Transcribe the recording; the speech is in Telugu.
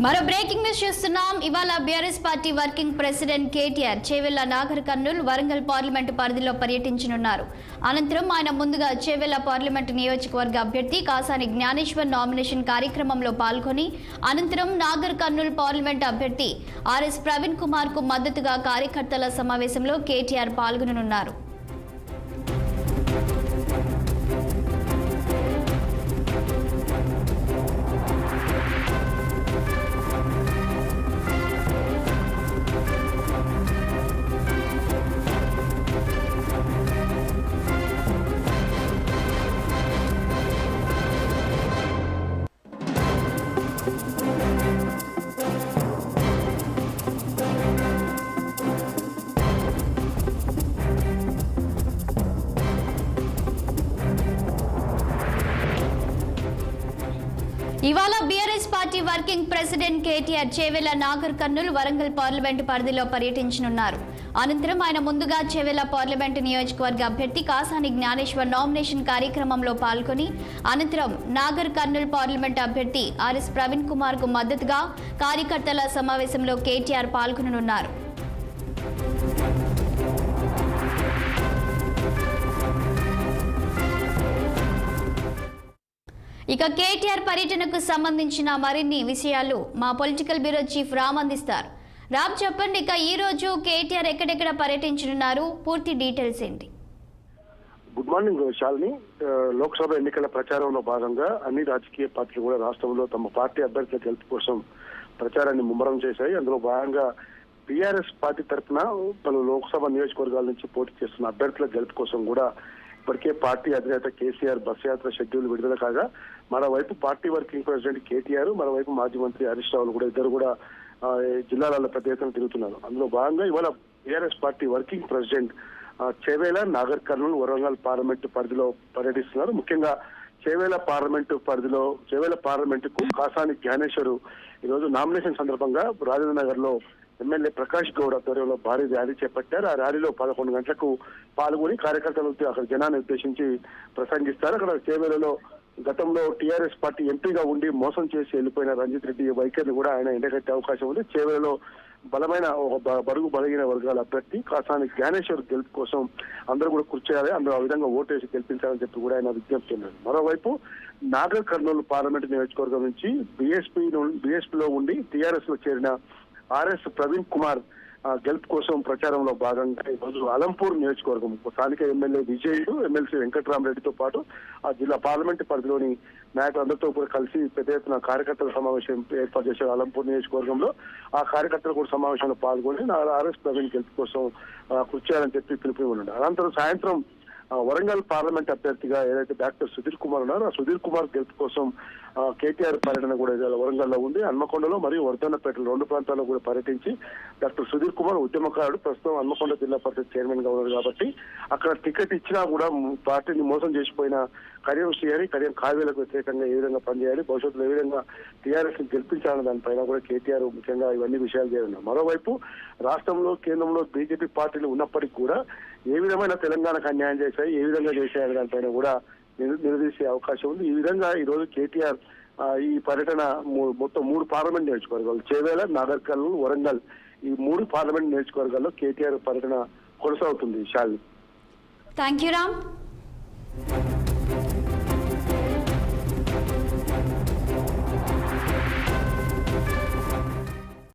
మరో బ్రేకింగ్ న్యూస్ చూస్తున్నాం. ఇవాళ BRS party working president KTR Chevella Nagar Kurnool Warangal parliament పరిధిలో పర్యటించనున్నారు. అనంతరం ఆయన ముందుగా చేవెళ్ల పార్లమెంటు నియోజకవర్గ అభ్యర్థి కాసాని జ్ఞానేశ్వర్ నామినేషన్ కార్యక్రమంలో పాల్గొని అనంతరం నాగర్ కర్నూల్ పార్లమెంటు అభ్యర్థి ఆర్ఎస్ ప్రవీణ్ కుమార్ కు మద్దతుగా కార్యకర్తల సమావేశంలో కేటీఆర్ పాల్గొననున్నారు. ఇవాళ BRS party working president KTR Chevella Nagar Kurnool Warangal parliament పరిధిలో పర్యటించనున్నారు. అనంతరం ఆయన ముందుగా చేవెళ్ల పార్లమెంటు నియోజకవర్గ అభ్యర్థి కాసాని జ్ఞానేశ్వర్ నామినేషన్ కార్యక్రమంలో పాల్గొని అనంతరం నాగర్ కర్నూల్ పార్లమెంటు అభ్యర్థి ఆర్ఎస్ ప్రవీణ్ కుమార్ కు మద్దతుగా కార్యకర్తల సమావేశంలో కేటీఆర్ పాల్గొననున్నారు. ఇక కేటీఆర్ పర్యటనకు సంబంధించిన మరిన్ని విషయాలు మా పొలిటికల్ బ్యూరో చీఫ్ రామ్ అందిస్తారు. రామ్ చెప్పండి, ఇక ఈ రోజు కేటీఆర్ ఎక్కడెక్కడ పర్యటించనున్నారు, పూర్తి డీటెయిల్స్ ఏంటి? Good morning Shalini. లోక్సభ ఎన్నికల ప్రచారంలో భాగంగా అన్ని రాజకీయ పార్టీలు కూడా రాష్ట్రంలో తమ పార్టీ అభ్యర్థుల గెలుపు కోసం ప్రచారాన్ని ముమ్మరం చేశాయి. అందులో భాగంగా టీఆర్ఎస్ పార్టీ తరఫున పలు లోక్సభ నియోజకవర్గాల నుంచి పోటీ చేస్తున్న అభ్యర్థుల గెలుపు కోసం కూడా ఇప్పటికే పార్టీ అధినేత కేసీఆర్ బస్ యాత్ర షెడ్యూల్ విడుదల కాగా మరోవైపు పార్టీ వర్కింగ్ ప్రెసిడెంట్ కేటీఆర్, మరోవైపు మాజీ మంత్రి హరీష్ రావులు కూడా ఇద్దరు కూడా జిల్లాలలో పెద్ద ఎత్తున తిరుగుతున్నారు. అందులో భాగంగా ఇవాళ TRS party working president Chevella Nagar Kurnool Warangal parliament పరిధిలో పర్యటిస్తున్నారు. ముఖ్యంగా చేవెళ్ల పార్లమెంటుకు కాసాని జ్ఞానేశ్వర్ ఈరోజు నామినేషన్ సందర్భంగా రాజేంద్ర నగర్ లో ఎమ్మెల్యే ప్రకాష్ గౌడ్ ఆధ్వర్యంలో భారీ ర్యాలీ చేపట్టారు. ఆ ర్యాలీలో 11 గంటలకు పాల్గొని కార్యకర్తలు అక్కడ జనాన్ని ఉద్దేశించి ప్రసంగిస్తారు. అక్కడ చేవెళ్లలో గతంలో టీఆర్ఎస్ పార్టీ ఎంపీగా ఉండి మోసం చేసి వెళ్ళిపోయిన రంజిత్ రెడ్డి వైఖరిని కూడా ఆయన ఎండగట్టే అవకాశం ఉంది. చేవెళ్లలో బలమైన బడుగు బలగిన వర్గాల అభ్యర్థి కాసాని జ్ఞానేశ్వర్ గెలుపు కోసం అందరూ కూడా కృషి చేయాలి, అందరూ ఆ విధంగా ఓటేసి గెలిపించాలని చెప్పి కూడా ఆయన విజ్ఞప్తి ఉన్నారు. మరోవైపు నాగర్ కర్నూలు పార్లమెంటు నియోజకవర్గం నుంచి బీఎస్పీలో ఉండి టీఆర్ఎస్ లో చేరిన ఆర్ఎస్ ప్రవీణ్ కుమార్ గెలుపు కోసం ప్రచారంలో భాగంగా ఈరోజు అలంపూర్ నియోజకవర్గం స్థానిక ఎమ్మెల్యే విజయుడు, ఎమ్మెల్సీ వెంకట్రామరెడ్డితో పాటు ఆ జిల్లా పార్లమెంటు పరిధిలోని నాయకులందరితో కూడా కలిసి పెద్ద ఎత్తున కార్యకర్తల సమావేశం ఏర్పాటు చేశారు. అలంపూర్ నియోజకవర్గంలో ఆ కార్యకర్తలు కూడా సమావేశంలో పాల్గొని ఆర్ఎస్ ప్రవీణ్ గెలుపు కోసం కృషి చేయాలని చెప్పి పిలుపునివ్వనున్నారు. అనంతరం సాయంత్రం వరంగల్ పార్లమెంట్ అభ్యర్థిగా ఏదైతే డాక్టర్ సుధీర్ కుమార్ ఉన్నారో ఆ సుధీర్ కుమార్ గెలుపు కోసం కేటీఆర్ పర్యటన కూడా వరంగల్లో ఉంది. హన్మకొండలో మరియు వర్ధన్నపేటలో 2 ప్రాంతాల్లో కూడా పర్యటించి డాక్టర్ సుధీర్ కుమార్ ఉద్యమకారుడు, ప్రస్తుతం హన్మకొండ జిల్లా పరిషత్ చైర్మన్ గా ఉన్నారు కాబట్టి అక్కడ టికెట్ ఇచ్చినా కూడా పార్టీని మోసం చేసిపోయిన కడియం శ్రీహరి, కడియం కావ్యాలకు వ్యతిరేకంగా ఏ విధంగా పనిచేయాలి, భవిష్యత్తులో ఏ విధంగా టీఆర్ఎస్ ని గెలిపించాలన్న దానిపైన కూడా కేటీఆర్ ముఖ్యంగా ఇవన్నీ విషయాలు చేయనున్నారు. మరోవైపు రాష్ట్రంలో కేంద్రంలో బీజేపీ పార్టీలు ఉన్నప్పటికీ కూడా ఏ విధమైన తెలంగాణకు అన్యాయం చేశాయి, ఏ విధంగా చేశాయనే దానిపైన కూడా నిలదీసే అవకాశం ఉంది. ఈ విధంగా ఈ రోజు కేటీఆర్ ఈ పర్యటన మొత్తం 3 పార్లమెంట్ నియోజకవర్గాలు చేవెళ్ల, నాగర్ కర్నూల్, వరంగల్ ఈ 3 పార్లమెంట్ నియోజకవర్గాల్లో కేటీఆర్ పర్యటన కొనసాగుతుంది. శాలిని. Thank you Ram.